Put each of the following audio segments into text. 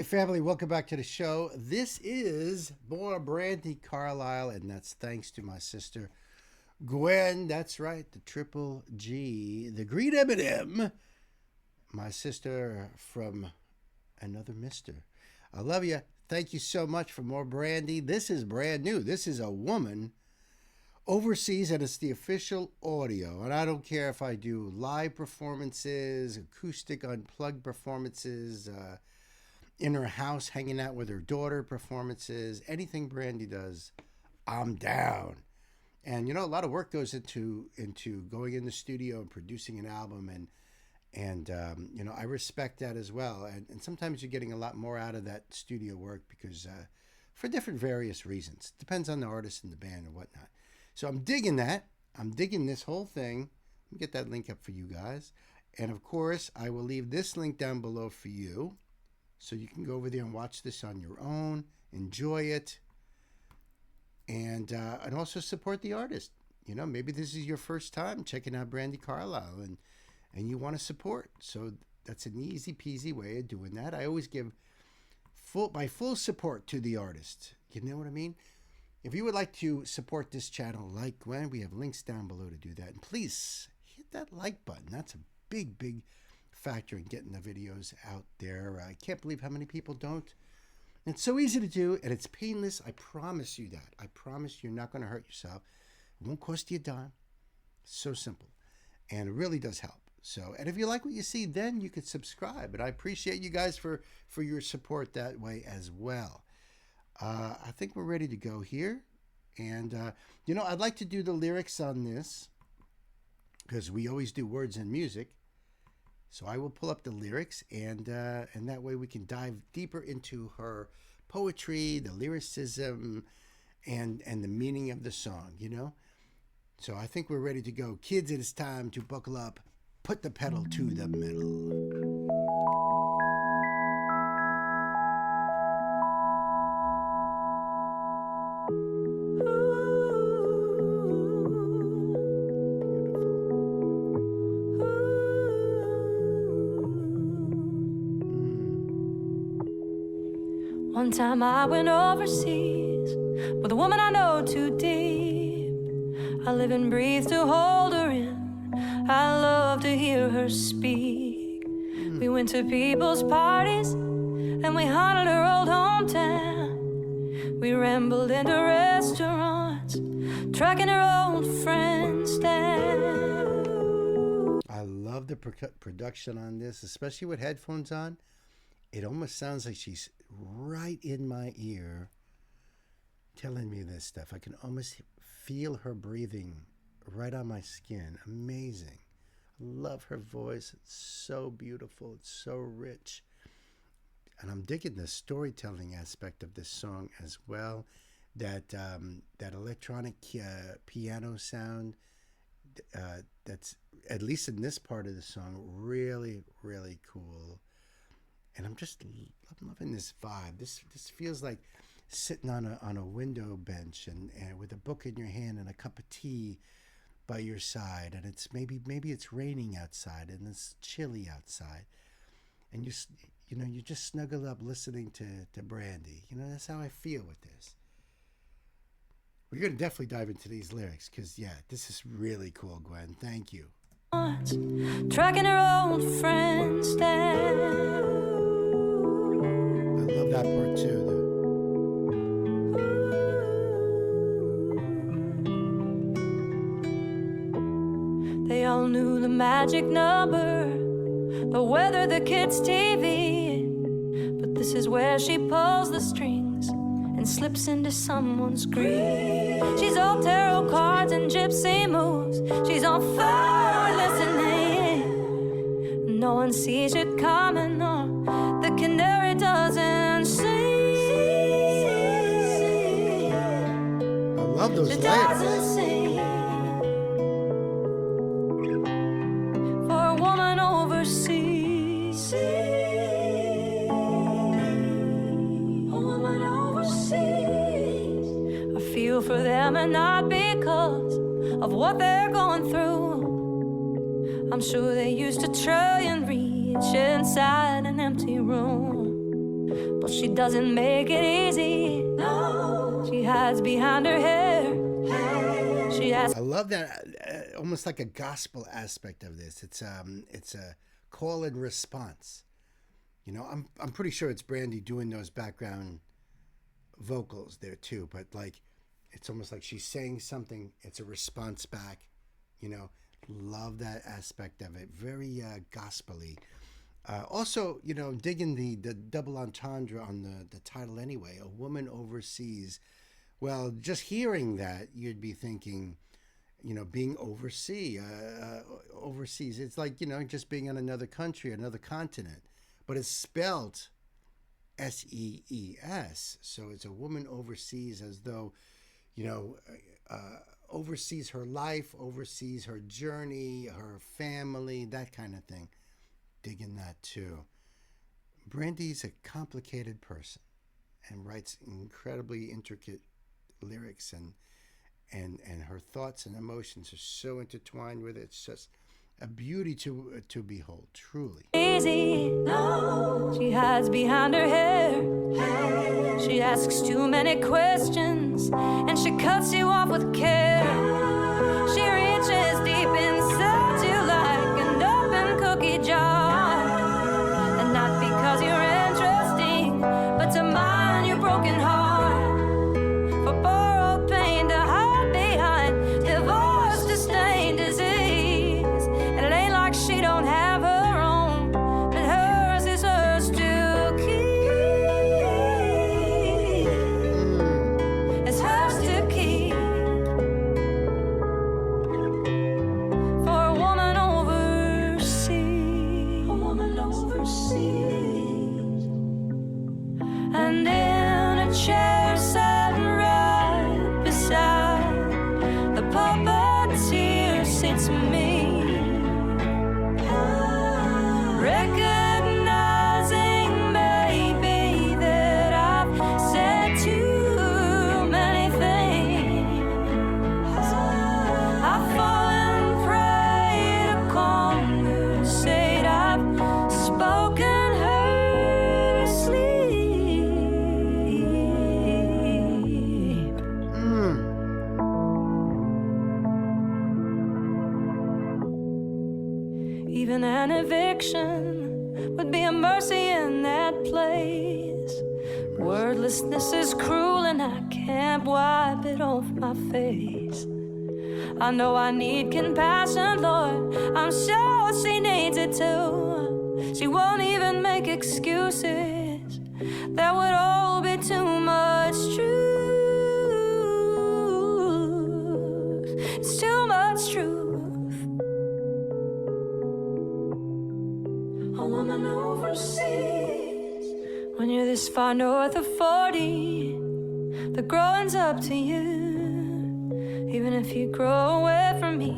family, welcome back to the show. This is more Brandy Carlile, and that's thanks to my sister Gwen. That's right, the triple G, the green M&M, my sister from another mister. I love you. Thank you so much for more Brandy. This is brand new. This is a woman overseas, and it's the official audio. And I don't care if I do live performances, acoustic unplugged performances, in her house hanging out with her daughter performances, anything Brandy does, I'm down. And you know, a lot of work goes into going in the studio and producing an album, and you know, I respect that as well. And sometimes you're getting a lot more out of that studio work because for different various reasons. Depends on the artist and the band and whatnot. So I'm digging that. I'm digging this whole thing. Let me get that link up for you guys. And of course, I will leave this link down below for you, so you can go over there and watch this on your own, enjoy it, and also support the artist. You know, maybe this is your first time checking out Brandy Carlile, and you want to support. So that's an easy peasy way of doing that. I always give my full support to the artist. You know what I mean? If you would like to support this channel like Gwen, we have links down below to do that. And please hit that like button. That's a big factor in getting the videos out there. I can't believe how many people don't. It's so easy to do, and it's painless. I promise you that. I promise you're not going to hurt yourself. It won't cost you a dime. It's so simple, and it really does help. So, and if you like what you see, then you could subscribe. And I appreciate you guys for your support that way as well. I think we're ready to go here. And, you know, I'd like to do the lyrics on this because we always do words and music. So I will pull up the lyrics, and that way we can dive deeper into her poetry, the lyricism, and the meaning of the song, you know? So I think we're ready to go. Kids, it is time to buckle up, put the pedal to the metal. One time I went overseas with a woman I know too deep. I live and breathe to hold her in. I love to hear her speak. We went to people's parties and we haunted her old hometown. We rambled into restaurants, tracking her old friends down. I love the production on this, especially with headphones on. It almost sounds like she's right in my ear telling me this stuff. I can almost feel her breathing right on my skin. Amazing. I love her voice. It's so beautiful. It's so rich. And I'm digging the storytelling aspect of this song as well. That electronic piano sound, that's, at least in this part of the song, really, really cool. And I'm loving this vibe. This feels like sitting on a window bench and with a book in your hand and a cup of tea by your side, and it's maybe it's raining outside and it's chilly outside, and you just snuggle up listening to Brandy. You know, that's how I feel with this. We're gonna definitely dive into these lyrics because yeah, this is really cool, Gwen. Thank you. Tracking her old friends down. I love that part too. They all knew the magic number, the weather, the kids' TV. But this is where she pulls the strings and slips into someone's grief. She's all tarot cards and gypsy moves. She's on fire listening. No one sees it coming, or the canary doesn't sing. I love those She layers. doesn't sing. For a woman overseas. A woman overseas. I feel for them, and not because of what they're going through. I'm sure they used to try and reach inside an empty room. but she doesn't make it easy. No, she hides behind her hair. She asks. I love that, almost like a gospel aspect of this. It's a call and response. You know, I'm pretty sure it's Brandy doing those background vocals there too, but like it's almost like she's saying something. It's a response back. You know, love that aspect of it. Very gospel-y. Also, you know, digging the double entendre on the title anyway. A woman overseas. Well, just hearing that, you'd be thinking, you know, being overseas. It's like, you know, just being in another country, another continent. But it's spelled SEES. So it's a woman overseas, as though, you know, oversees her life, oversees her journey, her family, that kind of thing. Digging that too. Brandy's a complicated person and writes incredibly intricate lyrics, and her thoughts and emotions are so intertwined with it. It's just a beauty to behold, truly. Easy. No, she hides behind her hair. She asks too many questions, and she cuts you off with care. She reaches deep inside you like an open cookie jar, and not because you're interesting, but to mind your broken heart. For borrowed pain to hide behind, divorce to stain disease, and it ain't like she don't have her own, but hers is hers to keep. It's hers to keep. For a woman overseas, and in a chair sat right beside the puppeteer sits me, recognizing maybe that I've said too many things. I've fallen prey to conversate. I've spoken her to sleep. Even an eviction would be a mercy in that place. Wordlessness is cruel and I can't wipe it off my face. I know I need compassion, Lord. I'm sure she needs it too. She won't even make excuses. That would all be too much truth. It's too much truth. A woman overseas. When you're this far north of 40, the growing's up to you. Even if you grow away from me,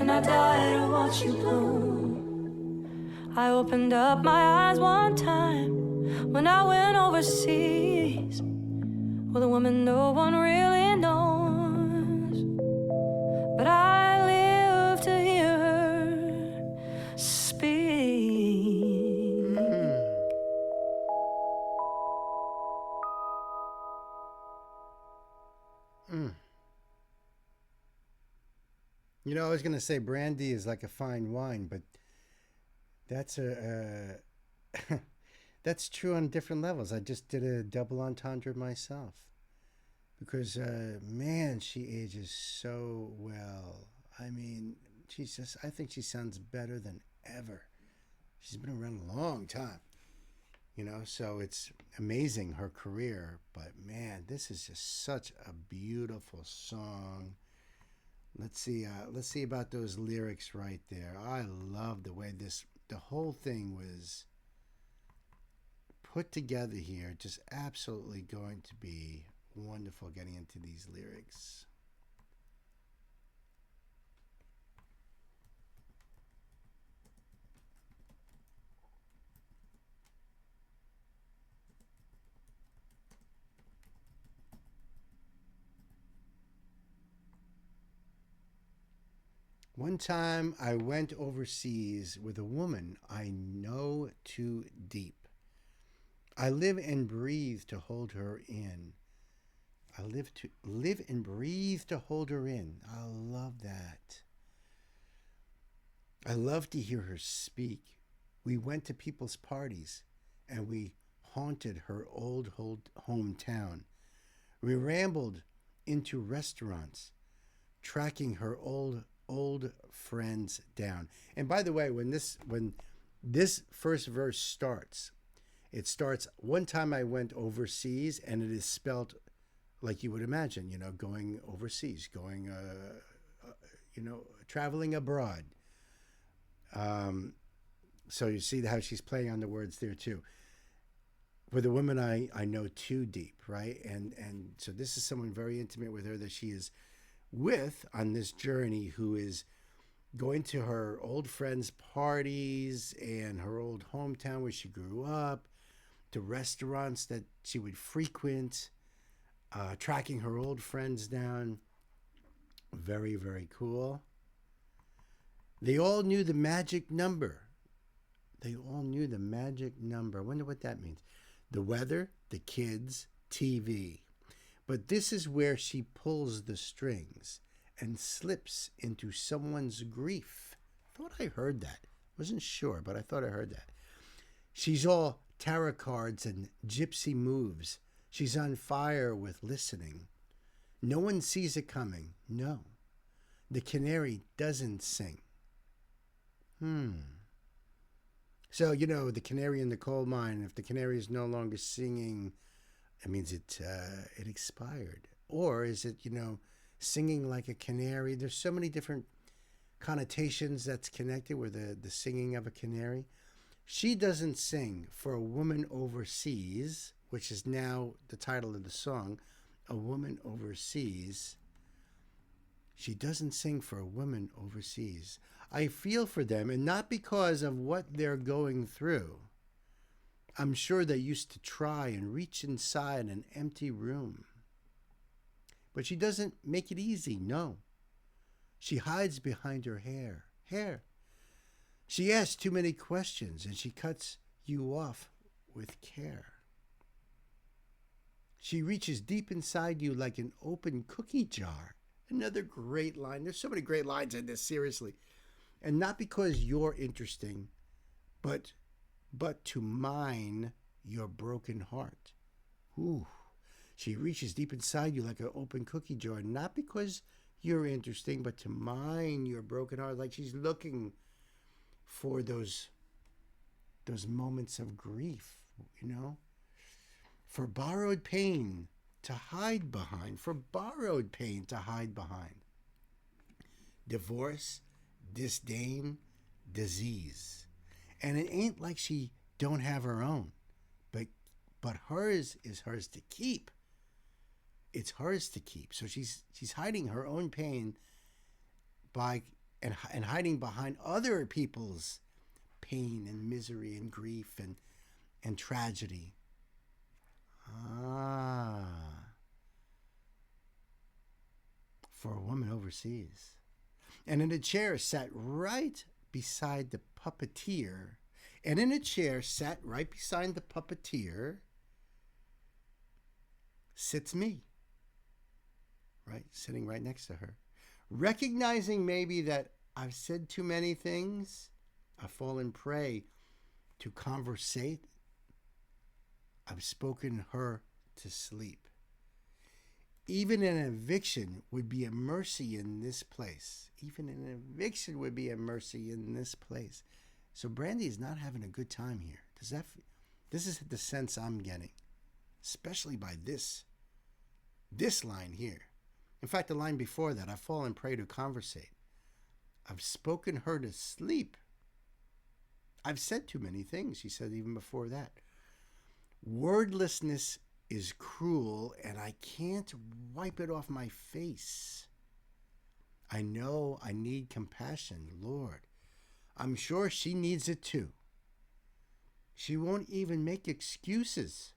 and I die to watch you bloom. I opened up my eyes one time when I went overseas with a woman no one really knows, but I live to hear her speak. You know, I was going to say brandy is like a fine wine, but that's that's true on different levels. I just did a double entendre myself because, man, she ages so well. I mean, I think she sounds better than ever. She's been around a long time, you know, so it's amazing, her career. But, man, this is just such a beautiful song. Let's see about those lyrics right there. I love the way the whole thing was put together here. Just absolutely going to be wonderful getting into these lyrics. One time I went overseas with a woman I know too deep. I live and breathe to hold her in. I live and breathe to hold her in. I love that. I love to hear her speak. We went to people's parties and we haunted her old hometown. We rambled into restaurants, tracking her old friends down. And by the way, when this first verse starts, it starts one time I went overseas, and it is spelt like you would imagine, going overseas, going, traveling abroad. So you see how she's playing on the words there too. For the woman I know too deep, right? And so this is someone very intimate with her that she is with on this journey, who is going to her old friends' parties and her old hometown where she grew up, to restaurants that she would frequent, tracking her old friends down. Very, very cool. They all knew the magic number. They all knew the magic number. I wonder what that means. The weather, the kids, TV. But this is where she pulls the strings and slips into someone's grief. I thought I heard that. Wasn't sure, but I thought I heard that. She's all tarot cards and gypsy moves. She's on fire with listening. No one sees it coming. No. The canary doesn't sing. So, the canary in the coal mine, if the canary is no longer singing, it means it expired. Or is it, singing like a canary? There's so many different connotations that's connected with the singing of a canary. She doesn't sing for a woman overseas, which is now the title of the song, A Woman Overseas. She doesn't sing for a woman overseas. I feel for them, and not because of what they're going through. I'm sure they used to try and reach inside an empty room. But she doesn't make it easy, no. She hides behind her hair. She asks too many questions, and she cuts you off with care. She reaches deep inside you like an open cookie jar. Another great line. There's so many great lines in this, seriously. And not because you're interesting, but to mine your broken heart. Ooh. She reaches deep inside you like an open cookie jar, not because you're interesting, but to mine your broken heart. Like she's looking for those moments of grief, for borrowed pain to hide behind, divorce, disdain, disease. And it ain't like she don't have her own, but hers is hers to keep. It's hers to keep. So she's hiding her own pain and hiding behind other people's pain and misery and grief and tragedy. For a woman overseas. And in a chair sat right beside the puppeteer. Sits me. Right? Sitting right next to her. Recognizing maybe that I've said too many things. I've fallen prey to conversate. I've spoken her to sleep. Even an eviction would be a mercy in this place. So Brandy is not having a good time here. This is the sense I'm getting, especially by this line here. In fact, the line before that, I've fallen prey to conversate. I've spoken her to sleep. I've said too many things, she said even before that. Wordlessness is cruel, and I can't wipe it off my face. I know I need compassion, Lord. I'm sure she needs it too. She won't even make excuses.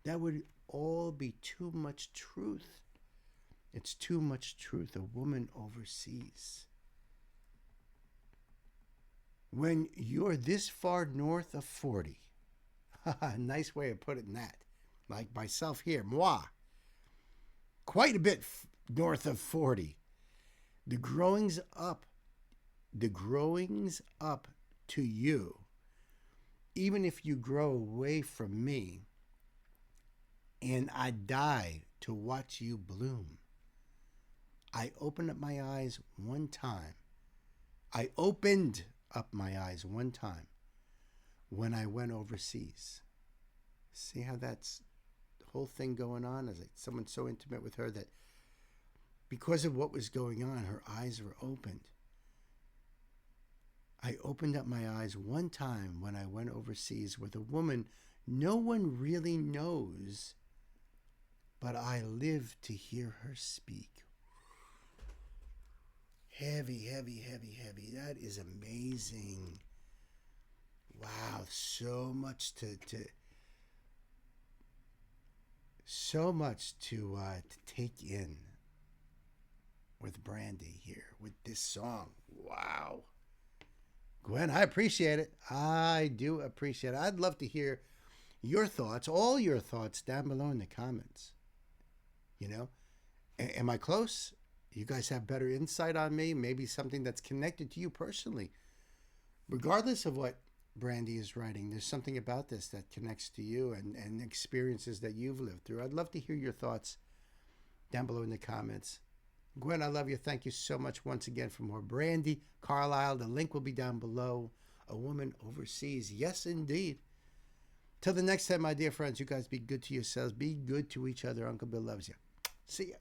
That would all be too much truth. It's too much truth. A woman overseas. When you're this far north of 40, Nice way of putting that. Like myself here, moi, quite a bit north of 40. The growings up to you, even if you grow away from me, and I die to watch you bloom. I opened up my eyes one time. I opened up my eyes one time when I went overseas. See how that's the whole thing going on? As someone so intimate with her that because of what was going on, her eyes were opened. I opened up my eyes one time when I went overseas with a woman no one really knows, but I live to hear her speak. Heavy, heavy, heavy, heavy. That is amazing. Wow, so much to take in with Brandi here with this song. Wow. Gwen, I appreciate it. I do appreciate it. I'd love to hear your thoughts, all your thoughts down below in the comments. You know, am I close? You guys have better insight on me, maybe something that's connected to you personally. Regardless of what Brandi is writing, there's something about this that connects to you and experiences that you've lived through. I'd love to hear your thoughts down below in the comments. Gwen, I love you. Thank you so much once again for more Brandi Carlile. The link will be down below. A woman overseas. Yes, indeed. Till the next time, my dear friends, you guys be good to yourselves. Be good to each other. Uncle Bill loves you. See ya.